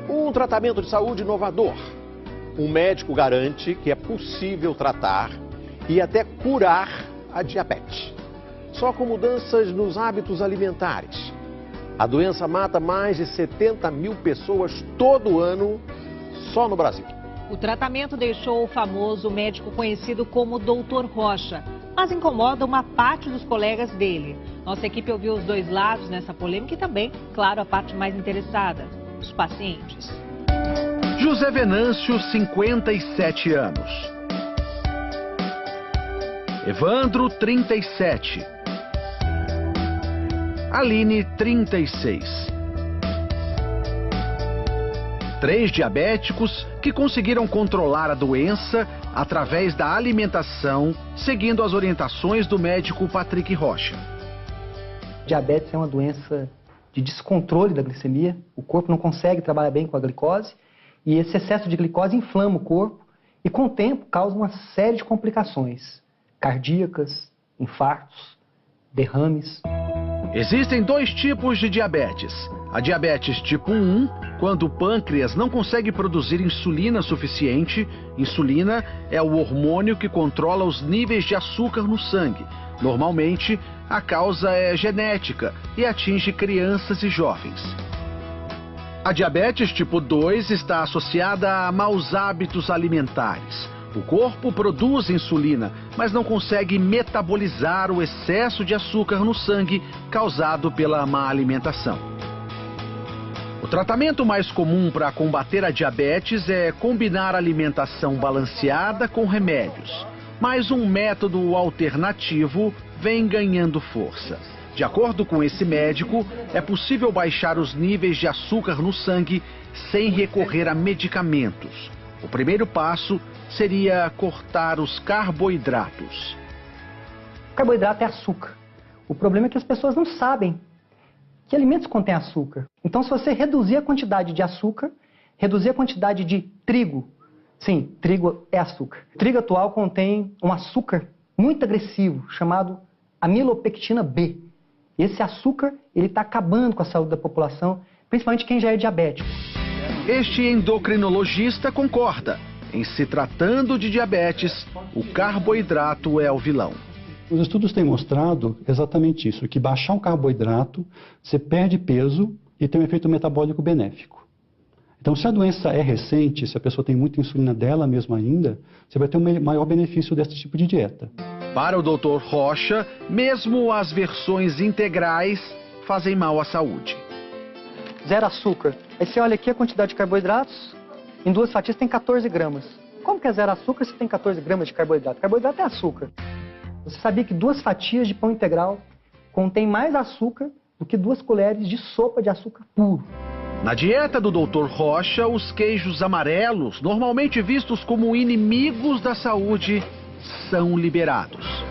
Um tratamento de saúde inovador. Um médico garante que é possível tratar e até curar a diabetes. Só com mudanças nos hábitos alimentares. A doença mata mais de 70 mil pessoas todo ano, só no Brasil. O tratamento deixou o famoso médico conhecido como Dr. Rocha, mas incomoda uma parte dos colegas dele. Nossa equipe ouviu os dois lados nessa polêmica e também, claro, a parte mais interessada, os pacientes. José Venâncio, 57 anos. Evandro, 37. Aline, 36. 3 diabéticos que conseguiram controlar a doença através da alimentação, seguindo as orientações do médico Patrick Rocha. Diabetes é uma doença de descontrole da glicemia. O corpo não consegue trabalhar bem com a glicose e esse excesso de glicose inflama o corpo e, com o tempo, causa uma série de complicações cardíacas, infartos, derrames. Existem 2 tipos de diabetes. A diabetes tipo 1, quando o pâncreas não consegue produzir insulina suficiente. Insulina é o hormônio que controla os níveis de açúcar no sangue. Normalmente, a causa é genética e atinge crianças e jovens. A diabetes tipo 2 está associada a maus hábitos alimentares. O corpo produz insulina, mas não consegue metabolizar o excesso de açúcar no sangue causado pela má alimentação. O tratamento mais comum para combater a diabetes é combinar alimentação balanceada com remédios. Mas um método alternativo vem ganhando força. De acordo com esse médico, é possível baixar os níveis de açúcar no sangue sem recorrer a medicamentos. O primeiro passo seria cortar os carboidratos. Carboidrato é açúcar. O problema é que as pessoas não sabem que alimentos contêm açúcar. Então, se você reduzir a quantidade de açúcar, reduzir a quantidade de trigo, sim, trigo é açúcar. O trigo atual contém um açúcar muito agressivo, chamado amilopectina B. Esse açúcar, ele está acabando com a saúde da população, principalmente quem já é diabético. Este endocrinologista concorda. Em se tratando de diabetes, o carboidrato é o vilão. Os estudos têm mostrado exatamente isso, que baixar o carboidrato, você perde peso e tem um efeito metabólico benéfico. Então, se a doença é recente, se a pessoa tem muita insulina dela mesma ainda, você vai ter um maior benefício desse tipo de dieta. Para o Dr. Rocha, mesmo as versões integrais fazem mal à saúde. Zero açúcar. Aí você olha aqui a quantidade de carboidratos, em 2 fatias tem 14 gramas. Como que é zero açúcar se tem 14 gramas de carboidrato? Carboidrato é açúcar. Você sabia que 2 fatias de pão integral contém mais açúcar do que 2 colheres de sopa de açúcar puro? Na dieta do Dr. Rocha, os queijos amarelos, normalmente vistos como inimigos da saúde, são liberados.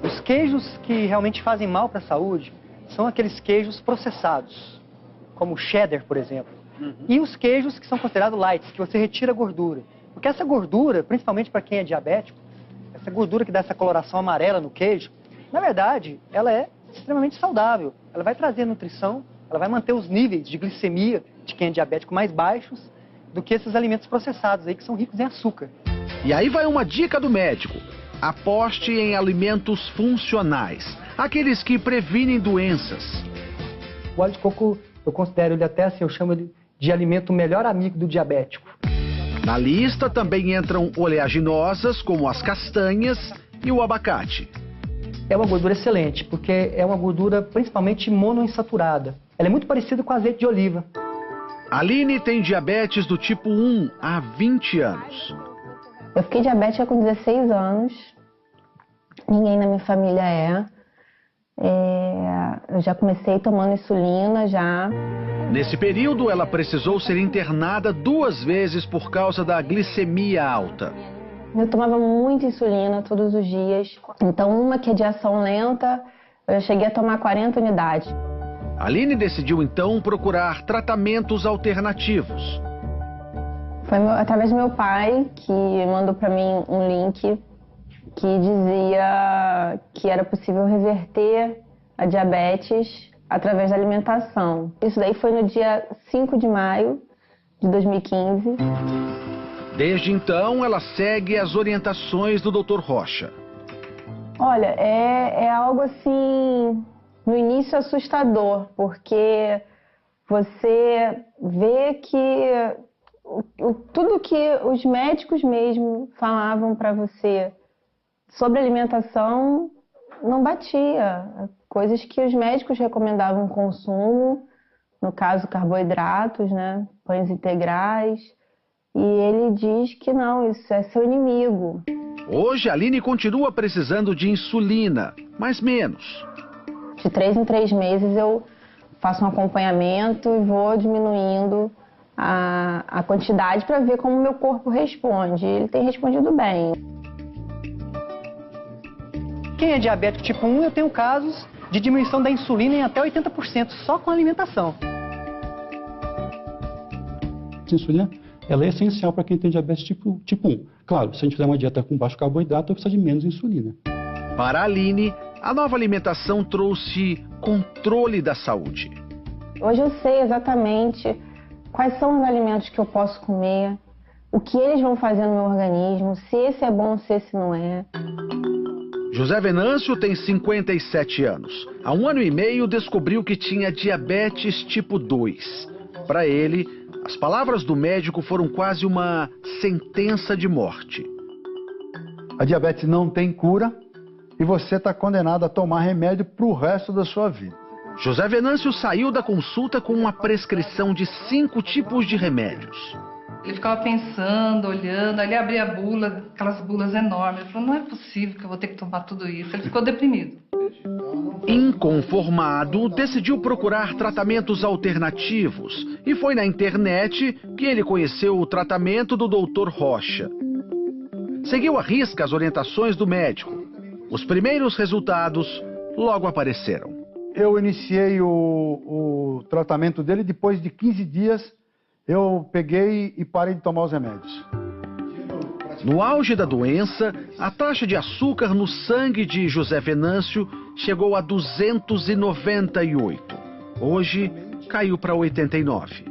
Os queijos que realmente fazem mal para a saúde são aqueles queijos processados, como o cheddar, por exemplo. E os queijos que são considerados light, que você retira a gordura. Porque essa gordura, principalmente para quem é diabético, essa gordura que dá essa coloração amarela no queijo, na verdade, ela é extremamente saudável. Ela vai trazer nutrição, ela vai manter os níveis de glicemia de quem é diabético mais baixos do que esses alimentos processados aí que são ricos em açúcar. E aí vai uma dica do médico. Aposte em alimentos funcionais, aqueles que previnem doenças. O óleo de coco, eu considero ele até assim, eu chamo ele de alimento melhor amigo do diabético. Na lista também entram oleaginosas, como as castanhas e o abacate. É uma gordura excelente, porque é uma gordura principalmente monoinsaturada. Ela é muito parecida com azeite de oliva. Aline tem diabetes do tipo 1 há 20 anos. Eu fiquei diabética com 16 anos. Ninguém na minha família é. Eu já comecei tomando insulina já. Nesse período, ela precisou ser internada 2 vezes por causa da glicemia alta. Eu tomava muita insulina todos os dias. Então, uma que é de ação lenta, eu cheguei a tomar 40 unidades. Aline decidiu, então, procurar tratamentos alternativos. Foi através do meu pai que mandou para mim um link que dizia que era possível reverter a diabetes através da alimentação. Isso daí foi no dia 5 de maio de 2015. Desde então, ela segue as orientações do Dr. Rocha. Olha, é algo assim, no início assustador, porque você vê que tudo que os médicos mesmo falavam para você sobre alimentação não batia. Coisas que os médicos recomendavam consumo, no caso carboidratos, né, pães integrais, e ele diz que não, isso é seu inimigo. Hoje, a Aline continua precisando de insulina, mas menos. De 3 em 3 meses eu faço um acompanhamento e vou diminuindo a quantidade para ver como o meu corpo responde. Ele tem respondido bem. Quem é diabético tipo 1, eu tenho casos de diminuição da insulina em até 80%, só com a alimentação. A insulina, ela é essencial para quem tem diabetes tipo 1. Claro, se a gente fizer uma dieta com baixo carboidrato, vai precisar de menos insulina. Para a Aline, a nova alimentação trouxe controle da saúde. Hoje eu sei exatamente quais são os alimentos que eu posso comer, o que eles vão fazer no meu organismo, se esse é bom, se esse não é. José Venâncio tem 57 anos. Há 1 ano e meio descobriu que tinha diabetes tipo 2. Para ele, as palavras do médico foram quase uma sentença de morte. A diabetes não tem cura e você está condenado a tomar remédio para o resto da sua vida. José Venâncio saiu da consulta com uma prescrição de 5 tipos de remédios. Ele ficava pensando, olhando, aí ele abria a bula, aquelas bulas enormes. Ele falou, não é possível que eu vou ter que tomar tudo isso. Ele ficou deprimido. Inconformado, decidiu procurar tratamentos alternativos e foi na internet que ele conheceu o tratamento do Dr. Rocha. Seguiu à risca as orientações do médico. Os primeiros resultados logo apareceram. Eu iniciei o tratamento dele, depois de 15 dias eu peguei e parei de tomar os remédios. No auge da doença, a taxa de açúcar no sangue de José Venâncio chegou a 298. Hoje, caiu para 89.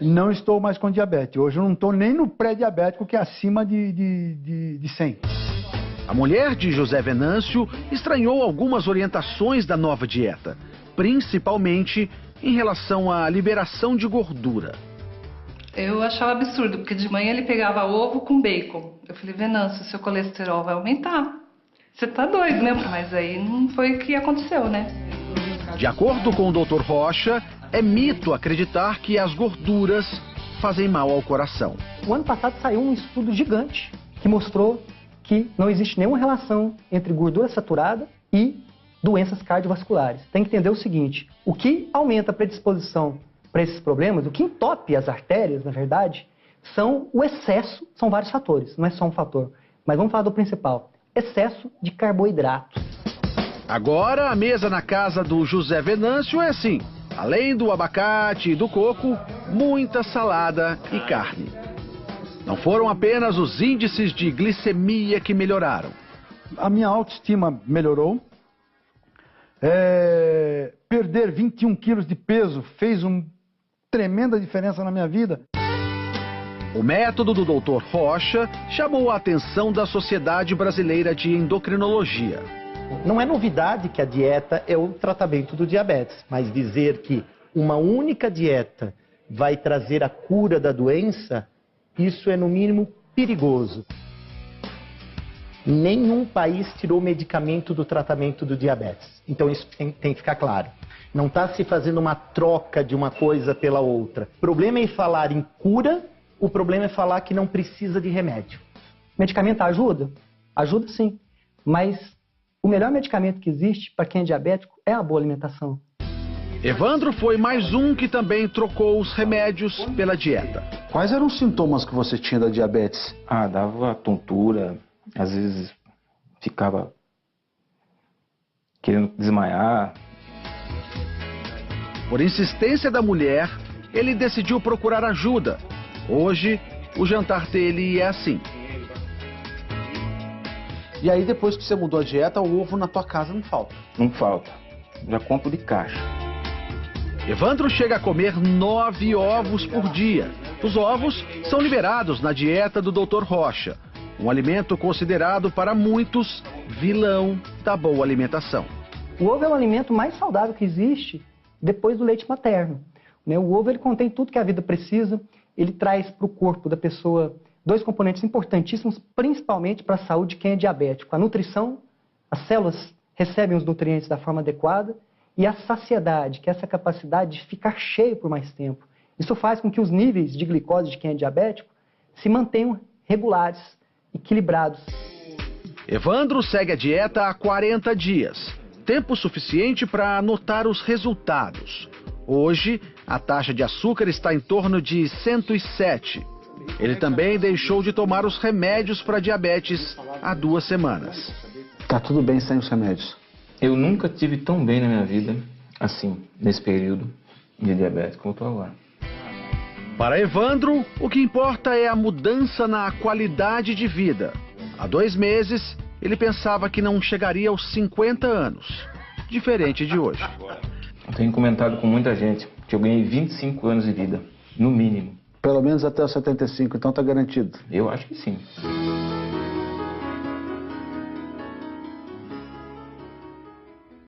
Não estou mais com diabetes. Hoje eu não estou nem no pré-diabético, que é acima de 100. A mulher de José Venâncio estranhou algumas orientações da nova dieta, principalmente em relação à liberação de gordura. Eu achava absurdo, porque de manhã ele pegava ovo com bacon. Eu falei, Venâncio, seu colesterol vai aumentar. Você tá doido, né? Mas aí não foi o que aconteceu, né? De acordo com o Dr. Rocha, é mito acreditar que as gorduras fazem mal ao coração. O ano passado saiu um estudo gigante que mostrou que não existe nenhuma relação entre gordura saturada e doenças cardiovasculares. Tem que entender o seguinte, o que aumenta a predisposição para esses problemas, o que entope as artérias, na verdade, são o excesso, são vários fatores, não é só um fator. Mas vamos falar do principal, excesso de carboidrato. Agora a mesa na casa do José Venâncio é assim, além do abacate e do coco, muita salada e carne. Não foram apenas os índices de glicemia que melhoraram. A minha autoestima melhorou. Perder 21 quilos de peso fez uma tremenda diferença na minha vida. O método do Dr. Rocha chamou a atenção da Sociedade Brasileira de Endocrinologia. Não é novidade que a dieta é o tratamento do diabetes, mas dizer que uma única dieta vai trazer a cura da doença, isso é no mínimo perigoso. Nenhum país tirou medicamento do tratamento do diabetes. Então isso tem que ficar claro. Não está se fazendo uma troca de uma coisa pela outra. O problema é falar em cura, o problema é falar que não precisa de remédio. Medicamento ajuda? Ajuda sim. Mas o melhor medicamento que existe para quem é diabético é a boa alimentação. Evandro foi mais um que também trocou os remédios pela dieta. Quais eram os sintomas que você tinha da diabetes? Dava tontura. Às vezes ficava querendo desmaiar. Por insistência da mulher, ele decidiu procurar ajuda. Hoje, o jantar dele é assim. E aí, depois que você mudou a dieta, o ovo na tua casa não falta? Não falta. já compro de caixa. Evandro chega a comer 9 ovos por dia. Os ovos são liberados na dieta do Dr. Rocha, um alimento considerado para muitos vilão da boa alimentação. O ovo é o alimento mais saudável que existe depois do leite materno. O ovo ele contém tudo que a vida precisa, ele traz para o corpo da pessoa 2 componentes importantíssimos, principalmente para a saúde de quem é diabético. A nutrição, as células recebem os nutrientes da forma adequada, e a saciedade, que é essa capacidade de ficar cheio por mais tempo. Isso faz com que os níveis de glicose de quem é diabético se mantenham regulares, equilibrados. Evandro segue a dieta há 40 dias, tempo suficiente para notar os resultados. Hoje, a taxa de açúcar está em torno de 107. Ele também deixou de tomar os remédios para diabetes há 2 semanas. Tá tudo bem sem os remédios? Eu nunca tive tão bem na minha vida, assim, nesse período de diabetes como eu estou agora. Para Evandro, o que importa é a mudança na qualidade de vida. Há 2 meses, ele pensava que não chegaria aos 50 anos, diferente de hoje. Eu tenho comentado com muita gente que eu ganhei 25 anos de vida, no mínimo. Pelo menos até os 75, então tá garantido? Eu acho que sim.